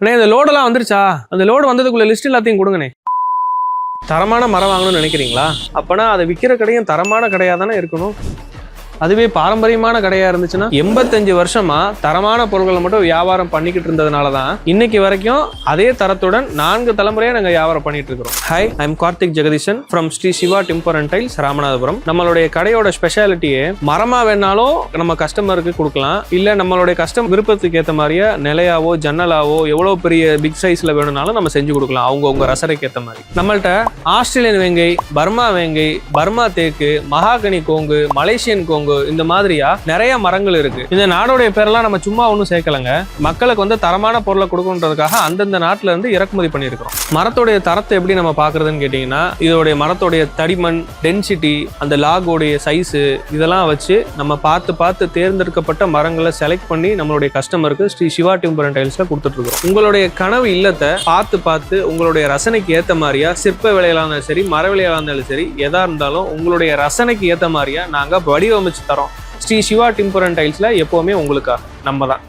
அண்ணே இந்த லோடெல்லாம் வந்துருச்சா? அந்த லோடு வந்ததுக்குள்ள லிஸ்ட் எல்லாத்தையும் கொடுங்கண்ணே. தரமான மரம் வாங்கணும்னு நினைக்கிறீங்களா? அப்பனா அதை விற்கிற கடையும் தரமான கடையாக தானே இருக்கணும். அதுவே பாரம்பரியமான கடையா இருந்துச்சுன்னா 85 வருஷமா தரமான பொருட்களை மட்டும் வியாபாரம் பண்ணிக்கிட்டு இருந்ததுனால தான் இன்னைக்கு வரைக்கும் அதே தரத்துடன் 4 தலைமுறையா நாங்க வியாபாரம் பண்ணிட்டு இருக்கிறோம். Hi, I am Karthik Jagadeesan from Shri Siva timber and tiles, Ramanathapuram. நம்மளுடைய கடையோட ஸ்பெஷாலிட்டியே மரமா வேணாலும் நம்ம கஸ்டமருக்கு கொடுக்கலாம், இல்ல நம்மளுடைய கஸ்டமர் விருப்பத்துக்கு ஏற்ற மாதிரியே நிலையாவோ ஜன்னலாவோ எவ்வளவு பெரிய பிக் சைஸ்ல வேணும்னாலும் நம்ம செஞ்சு கொடுக்கலாம், உங்க ரசனைக்கு ஏற்ற மாதிரி. நம்மள்ட்ட ஆஸ்திரேலியன் வேங்கை, பர்மா வேங்கை, பர்மா தேக்கு, மகாகனி கோங்கு, மலேசியன் கோங்கு, இந்த மாதிரியா நிறைய மரங்கள் இருக்கு. இந்த நாடோடைய பேரெல்லாம் நம்ம சும்மா ஒன்றும் சேர்க்கலங்க. மக்களுக்கு வந்து தரமான பொருளை கொடுக்கணுன்றதுக்காக அந்தந்த நாட்டுல இருந்து இறக்குமதி பண்ணியிருக்கிறோம். மரத்தோடைய தரத்தை எப்படி நம்ம பாக்குறதுன்னு கேட்டீங்கன்னா, இதோடைய மரத்தோடைய தடிமன், டென்சிட்டி, அந்த லாகோடைய சைஸ், இதெல்லாம் வச்சு நம்ம பார்த்து தேர்ந்தெடுக்கப்பட்ட மரங்களை செலக்ட் பண்ணி நம்மளுடைய கஸ்டமருக்கு ஸ்ரீ சிவா டிம்பர் அண்ட் டைல்ஸ்ல கொடுத்துட்டு இருக்கோம். உங்களுடைய கனவு இல்லத்தை பார்த்து உங்களுடைய ரசனைக்கு ஏற்ற மாதிரியா, சிற்ப விலையில இருந்தாலும் சரி, மர விலையில இருந்தாலும் சரி, எதா இருந்தாலும் உங்களுடைய ரசனைக்கு ஏற்ற மாதிரியா நாங்க வடிவமைச்சு தரோம். ஸ்ரீ சிவா டிம்பர் அண்ட் டைல்ஸ்ல எப்பவுமே உங்களுக்காக நம்ம தான்.